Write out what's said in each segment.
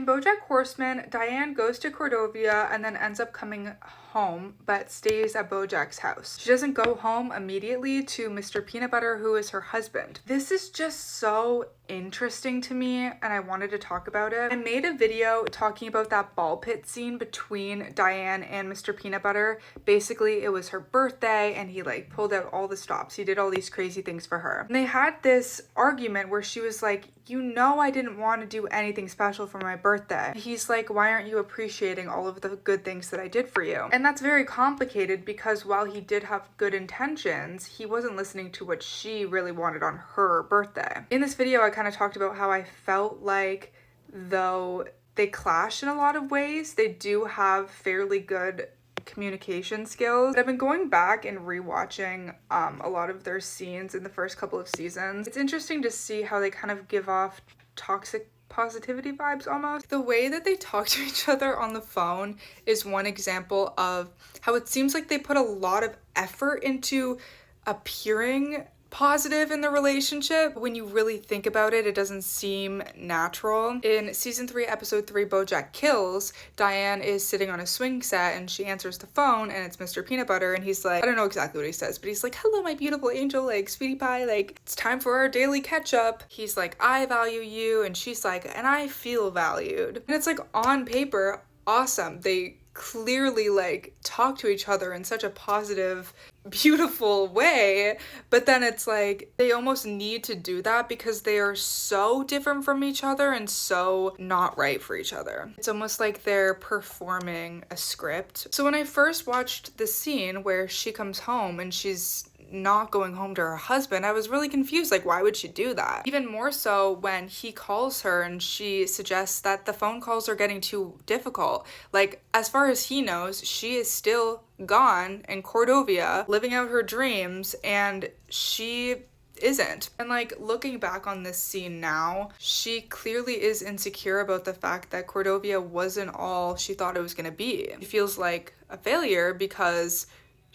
In BoJack Horseman, Diane goes to Cordovia and then ends up coming home, but stays at BoJack's house. She doesn't go home immediately to Mr. Peanutbutter, who is her husband. This is just so interesting to me, and I wanted to talk about it. I made a video talking about that ball pit scene between Diane and Mr. Peanutbutter. Basically, it was her birthday and he like pulled out all the stops. He did all these crazy things for her. And they had this argument where she was like, you know, I didn't want to do anything special for my birthday. He's like, why aren't you appreciating all of the good things that I did for you? And that's very complicated because while he did have good intentions, he wasn't listening to what she really wanted on her birthday. In this video, I kind of talked about how I felt like, though they clash in a lot of ways, they do have fairly good communication skills. I've been going back and rewatching a lot of their scenes in the first couple of seasons. It's interesting to see how they kind of give off toxic positivity vibes almost. The way that they talk to each other on the phone is one example of how it seems like they put a lot of effort into appearing positive in the relationship. When you really think about it, it doesn't seem natural. In season 3, episode 3, BoJack Kills, Diane is sitting on a swing set and she answers the phone and it's Mr. Peanutbutter and he's like, I don't know exactly what he says, but he's like, hello, my beautiful angel, like, sweetie pie, like, it's time for our daily catch up. He's like, I value you, and she's like, and I feel valued. And it's like, on paper, awesome. They clearly like talk to each other in such a positive, beautiful way, but then it's like they almost need to do that because they are so different from each other and so not right for each other. It's almost like they're performing a script. So when I first watched the scene where she comes home and she's not going home to her husband, I was really confused, like, why would she do that? Even more so when he calls her and she suggests that the phone calls are getting too difficult. Like, as far as he knows, she is still gone in Cordovia living out her dreams and she isn't. And like, looking back on this scene now, she clearly is insecure about the fact that Cordovia wasn't all she thought it was gonna be. She feels like a failure because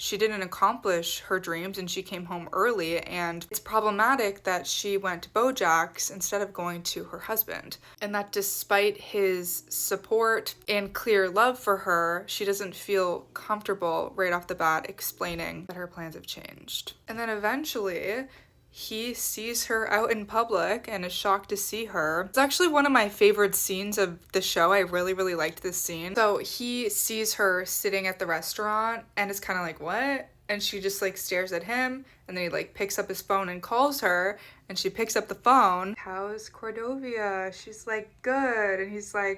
she didn't accomplish her dreams and she came home early, and it's problematic that she went to BoJack's instead of going to her husband. And that despite his support and clear love for her, she doesn't feel comfortable right off the bat explaining that her plans have changed. And then eventually, he sees her out in public and is shocked to see her. It's actually one of my favorite scenes of the show. I really, really liked this scene. So he sees her sitting at the restaurant and is kind of like, what? And she just like stares at him, and then he like picks up his phone and calls her, and she picks up the phone. How's Cordovia? She's like, good. And he's like,